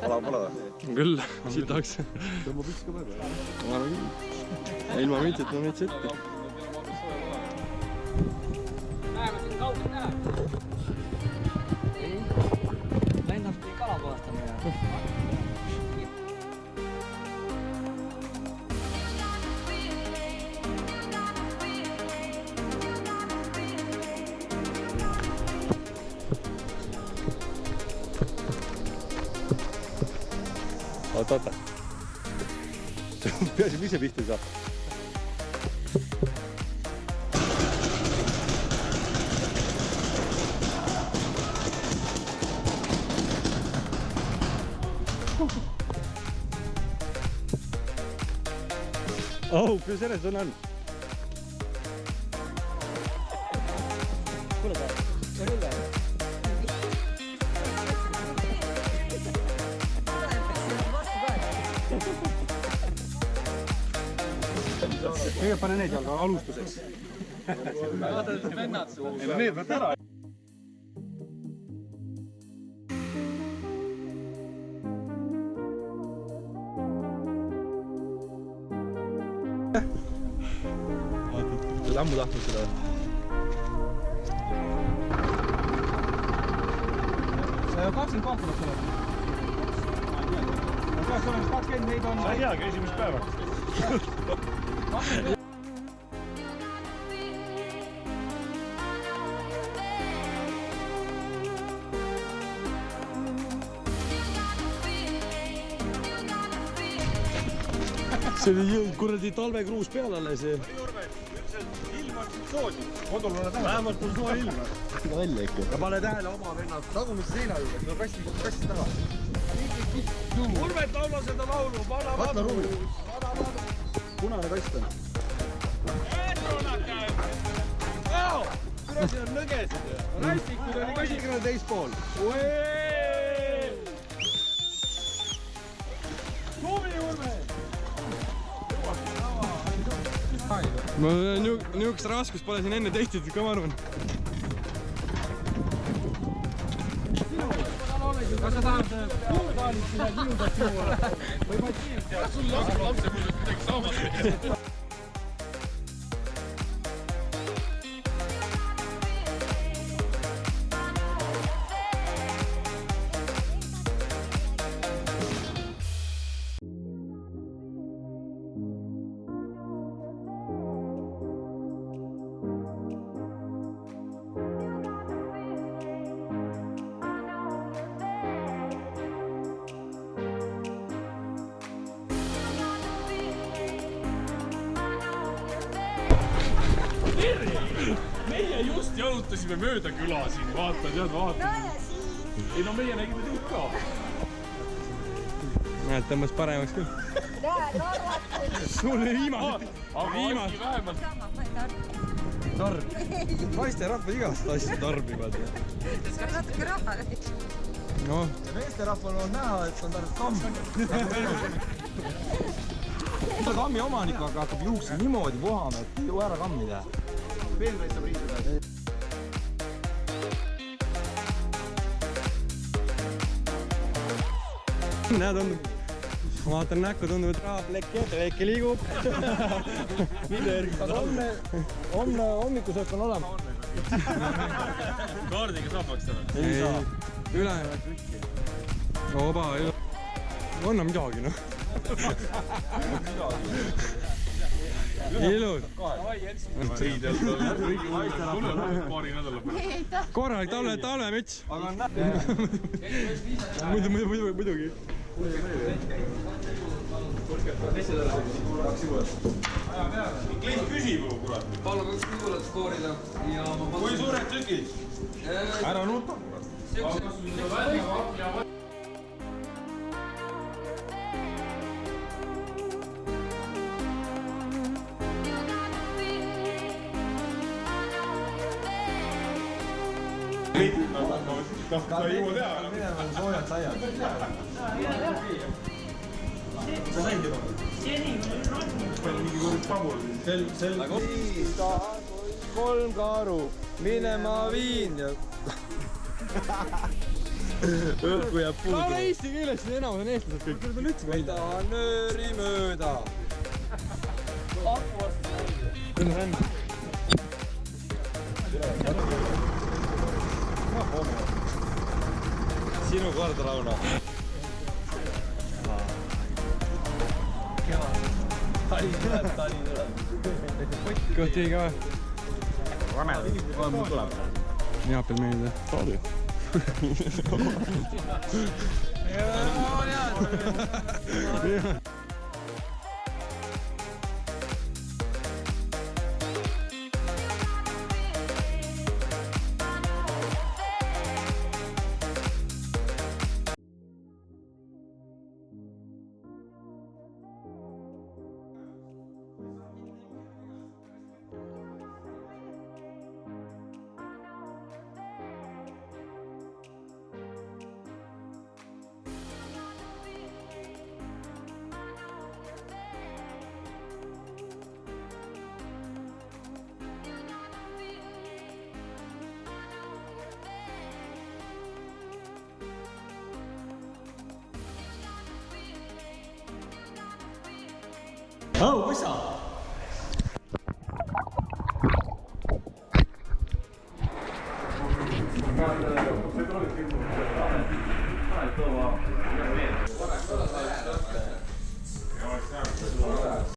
Pala pole või? Küll, siit tahaks. Tõmbab üks ka päeva. Ma arvan küll. Ilma mütsit, no müts ette. Näeme siin kaugelt näha. Lennabki kala puhastama ja. Oota. Peaasi, mis see pihta saab. Kui selles on. Kuule ta, see on üle. Kõige pane need jalga alustuseks. Vaata, et vennad suhu. Need võtta ära. Oled ammu tahtnud seda? See 20 kohtunud tuleb. Kas on 20 neid on? Sa ei teagi esimest päeva. See oli kuradi talvekruus peale alles. Ilm on soosiv. Kodul ole tähe. Vähemalt on soe ilm. Välja ikka. Ja pane tähele oma vennad tagumisse seina juurde. No kassi taha. Urvet laula seda laulu. Vana ruumi. Punane kast on. Kuidas siin on nõgesid? Rastikud oli kasikene teispool. Tubli Urve! Ma niisugust raskust pole siin enne tehtud, ka ma arvan. Kas sa tahad puurkaalit midagi ilusat juua? Või ma tiim tead? Sul laseb lapse muidugi midagi saamata. Meie just jalutasime mööda küla siin, vaata. Ei no meie nägime teid ka. Näed, tõmbas paremaks küll. Sul oli viimast. Vähemalt. Tarb. Naiste rahvad igast asju tarbivad. See on natuke raha. Noh. Ja meeste rahval on näha, et on tarvitanud kammi. Kammi omanik hakkab juuksi niimoodi vohama, et ei jõua ära kammi teha. Peenreid saab riisida. Näe, tundub. Ma vaatan näkku, tundub, et rahaplekki liigub. Homne hommikusöök on olema. Kaardiga saab maksta või? Ei saa. Ülejäävad kõiki. Oba, anna midagi, noh. Ilus. Korralik talvemüts. Muidugi. Klient küsib ju, kurat. Palun 2 minutit skoorida ja ma Kui suured tükid? Ära nuta. Sa ei juua teha. Minema soojad saiad. Sa said juba? Mingi kord pabul. Tahad 3 kaaru, minema viin ja... õhku jääb puudu. Ole eesti keeles, siis enamus on eestlased kõik. Küll üldse võida nööri mööda. Küll on. Sinu kord, Rauno. Tali tuleb. Kõht jäi ka või? Ramel. Mul tuleb. Neapel meeldib. Saadi. Jaa, jaa.